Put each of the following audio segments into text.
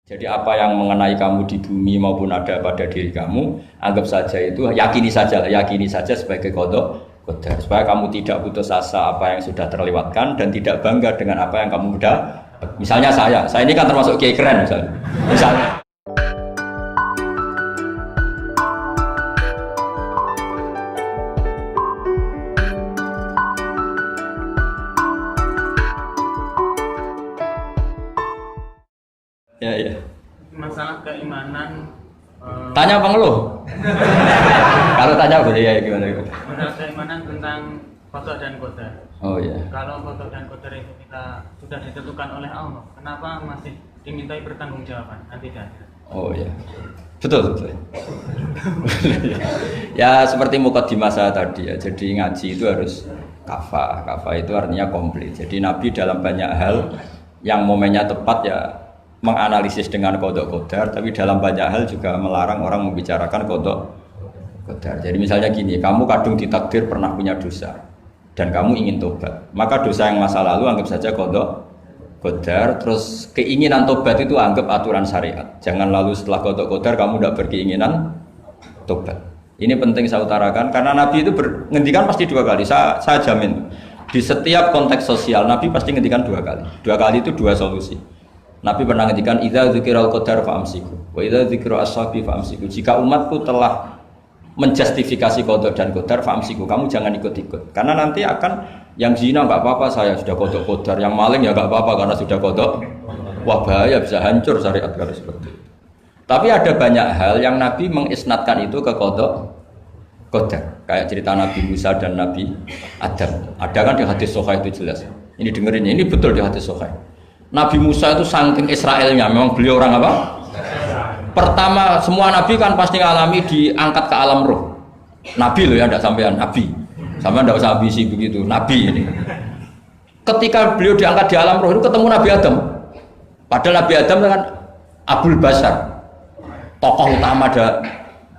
Jadi apa yang mengenai kamu di bumi maupun ada pada diri kamu, anggap saja itu, yakini saja sebagai qada qadar. Supaya kamu tidak putus asa apa yang sudah terlewatkan dan tidak bangga dengan apa yang kamu udah. Misalnya saya ini kan termasuk kiai keren misalnya. Ya. Masalah keimanan. Tanya apa ngeluh? Kalau tanya boleh ya gimana? Masalah keimanan tentang qada dan qadar. Oh ya. Kalau qada dan qadar itu kita sudah ditentukan oleh Allah, kenapa masih dimintai pertanggungjawaban nanti di akhirat? Oh ya. Betul. Ya seperti mukadimah saya tadi ya. Jadi ngaji itu harus kafah. Kafah itu artinya komplit. Jadi Nabi dalam banyak hal yang momennya tepat ya menganalisis dengan qada qadar, tapi dalam banyak hal juga melarang orang membicarakan qada qadar. Jadi misalnya gini, kamu kadung ditakdir pernah punya dosa dan kamu ingin tobat, maka dosa yang masa lalu anggap saja qada qadar, terus keinginan tobat itu anggap aturan syariat. Jangan lalu setelah qada qadar kamu tidak berkeinginan tobat. Ini penting saya utarakan karena Nabi itu ngendikan pasti dua kali. Saya jamin di setiap konteks sosial Nabi pasti ngendikan dua kali. Dua kali itu dua solusi. Nabi pernah ngendikan idza dzikiral qadar fa'amsiku wa idza dzikra ashabi fa'amsiku. Jika umatku telah menjustifikasi qada dan qadar fa'amsiku, kamu jangan ikut-ikut. Karena nanti akan yang zina enggak apa-apa, saya sudah qada qadar, yang maling ya enggak apa-apa karena sudah qada. Wah bahaya, bisa hancur syariat kalau seperti itu. Tapi ada banyak hal yang Nabi mengisnadkan itu ke qada qadar. Kayak cerita Nabi Musa dan Nabi Adam. Ada kan di hadis Sahih itu jelas. Ini dengerin ya, ini betul di hadis Sahih. Nabi Musa itu saking Israelnya, memang beliau orang apa? Pertama, semua Nabi kan pasti ngalami diangkat ke alam roh. Nabi loh ya, tidak sampean Nabi. Sampean tidak usah ambisi begitu, Nabi ini. Ketika beliau diangkat di alam roh itu ketemu Nabi Adam. Padahal Nabi Adam kan Abul Bashar, tokoh utama ada.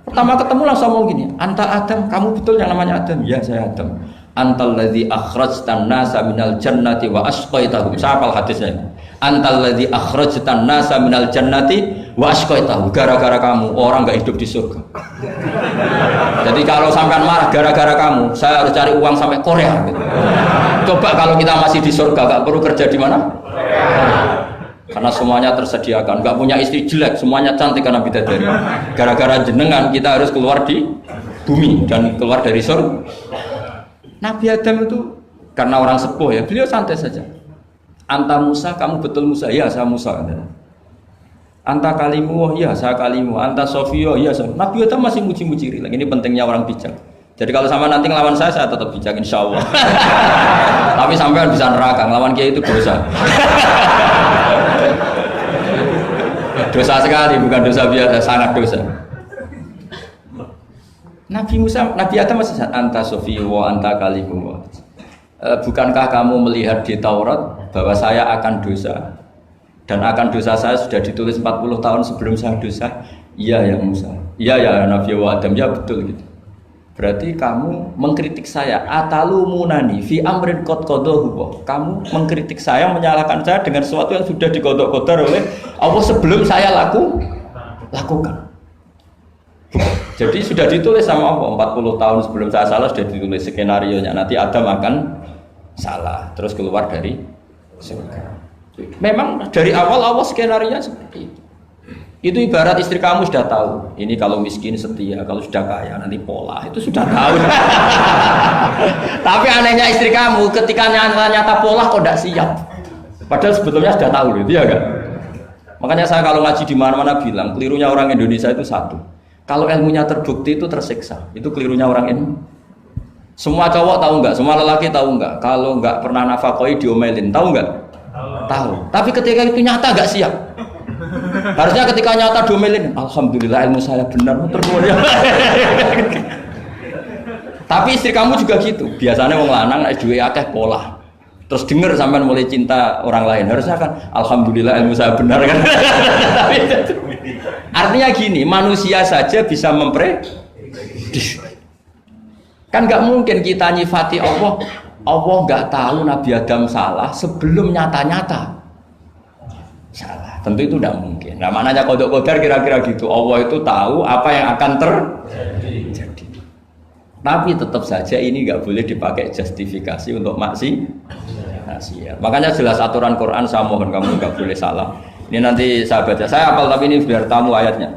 Pertama ketemu langsung ngomong gini, anta Adam, kamu betul yang namanya Adam? Ya saya Adam. Antal ladzi akhrajtan nasa minal jannati wa asqaitahum. Siapa hadisnya? Antal ladzi akhrajtan nasa minal jannati wa asqaitahum. Gara-gara kamu orang enggak hidup di surga. Jadi kalau sampean marah gara-gara kamu, saya harus cari uang sampai Korea gitu. Coba kalau kita masih di surga enggak perlu kerja di mana? Karena semuanya tersediakan, enggak punya istri jelek, semuanya cantik karena bidadari. Gara-gara jenengan kita harus keluar di bumi dan keluar dari surga. Nabi Adam itu karena orang sepuh ya, beliau santai saja. Anta Musa, kamu betul Musa? Ya, saya Musa. Anta kalimu, ya saya kalimu. Anta Sofio, ya saya. Nabi Adam masih muji-muji rilek. Ini pentingnya orang bijak. Jadi kalau sama nanti ngelawan saya tetap bijak insya Allah. Tapi sampai bisa neraka, ngelawan kiai itu dosa. Dosa sekali, bukan dosa biasa, sangat dosa. Nabi Musa, Nabi Adam masih anta sofi wa anta kalimu. Bukankah kamu melihat di Taurat bahwa saya akan dosa dan akan dosa saya sudah ditulis 40 tahun sebelum saya dosa? Iya ya Musa. Iya ya Nabi wa Adam, ya betul gitu. Berarti kamu mengkritik saya atalumunani fi amrin qad qadahu. Kamu mengkritik saya, menyalahkan saya dengan sesuatu yang sudah diqada-qadar oleh Allah sebelum saya lakukan. Jadi sudah ditulis sama Allah 40 tahun sebelum saya salah sudah ditulis skenario-nya nanti Adam akan salah terus keluar dari surga. Memang dari awal Allah skenario-nya seperti itu. Itu ibarat istri kamu sudah tahu ini kalau miskin setia, kalau sudah kaya nanti pola, itu sudah tahu. Tapi anehnya istri kamu ketika nyata pola kok tidak siap. Padahal sebetulnya sudah tahu itu ya kan. Makanya saya kalau ngaji di mana-mana bilang kelirunya orang Indonesia itu satu. Kalau ilmunya terbukti itu tersiksa, itu kelirunya orang ini. Semua cowok tahu enggak? Semua lelaki tahu enggak? Kalau enggak pernah nafakoi diomelin, tahu enggak? Tahu. Tapi ketika itu nyata enggak siap. Harusnya ketika nyata diomelin, alhamdulillah ilmu saya benar, terus ya. Tapi istri kamu juga gitu. Biasanya wong lanang nek duwe akeh pola. Terus dengar sampean mulai cinta orang lain, harusnya kan alhamdulillah ilmu saya benar kan. Artinya gini, manusia saja bisa memprediksi. Kan nggak mungkin kita nyifati Allah nggak tahu Nabi Adam salah sebelum nyata-nyata salah. tentu itu tidak mungkin. Nah, maknanya qada qadar kira-kira gitu. Allah itu tahu apa yang akan terjadi. Tapi tetap saja ini nggak boleh dipakai justifikasi untuk maksiat. Makanya jelas aturan Quran, saya mohon kamu nggak boleh salah. Ini nanti saya baca. Saya hafal tapi ini biar tamu ayatnya.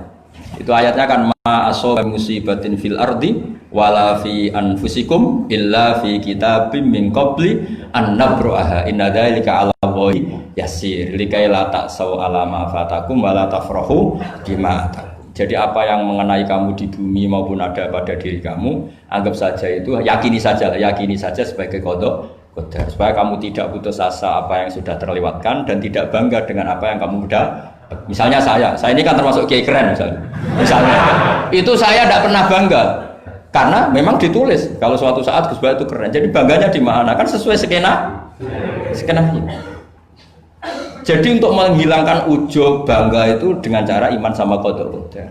Itu ayatnya kan ma asaba musibatin fil ardi wala fi anfusikum illa fi kitabim min qabli an nabraha inna dzalika 'ala Allahi yasir likai la ta'sau 'ala ma fatakum wala tafrahu bima atakum. Jadi apa yang mengenai kamu di bumi maupun ada pada diri kamu, anggap saja itu, yakini saja sebagai qada qadar, supaya kamu tidak putus asa apa yang sudah terlewatkan dan tidak bangga dengan apa yang kamu udah. Misalnya saya ini kan termasuk kiai keren misalnya itu saya tidak pernah bangga karena memang ditulis kalau suatu saat Gus Bah itu keren, jadi bangganya di mana? Kan sesuai skenanya. Jadi untuk menghilangkan ujub bangga itu dengan cara iman sama qada qadar.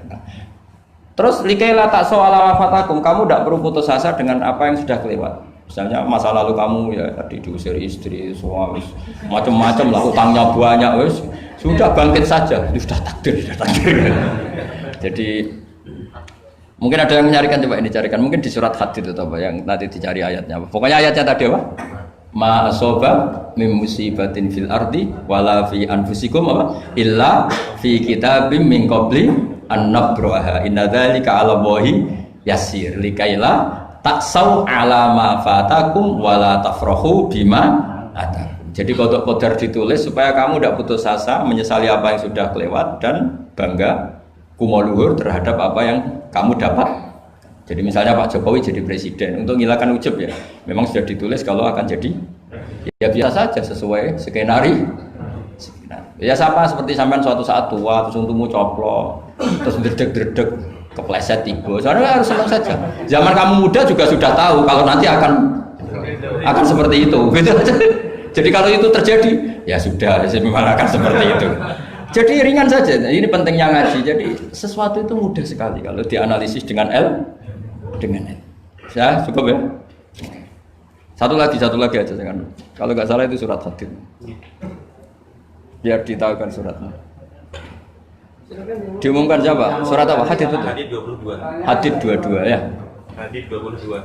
Terus likaila ta'sau 'ala wafatakum, kamu tidak perlu putus asa dengan apa yang sudah kelewat. Misalnya masa lalu kamu ya tadi diusir istri, suami, macam-macam lah, utangnya banyak, wes sudah bangkit saja, itu sudah takdir. Jadi mungkin ada yang mencarikan, coba ini carikan, mungkin di surat Hadid itu apa yang nanti dicari ayatnya. Pokoknya ayatnya tadi apa? Ma asoba min musibatin fil ardi wala fi anfusikum apa illa fi kitabim min qabli an nabraha inna dzalika 'ala Allahi yasir likaila taksau 'ala ma fatakum wala tafrahu bima atakum. Jadi qada qadar ditulis supaya kamu tidak putus asa menyesali apa yang sudah kelewat dan bangga kumoluhur terhadap apa yang kamu dapat. Jadi misalnya Pak Jokowi jadi presiden, untuk menghilangkan ujub ya, memang sudah ditulis kalau akan jadi, ya biasa saja sesuai skenario. Ya sama seperti sampean suatu saat tua, terus untungmu coplok, terus dredeg-dredeg, kepleset tiba. Soalnya harus senang saja. Zaman kamu muda juga sudah tahu kalau nanti akan seperti itu. Gitu. Jadi kalau itu terjadi, ya sudah, memang akan seperti itu. Jadi ringan saja. Ini pentingnya ngaji. Jadi sesuatu itu mudah sekali kalau dianalisis dengan dengan ya cukup ya. Satu lagi aja jangan. Kalau nggak salah itu surat Hadid. Biar ditahukan suratnya. Diumumkan siapa? Surat apa? Hadid itu. Hadid 22. Hadid 22 ya. Hadid 22.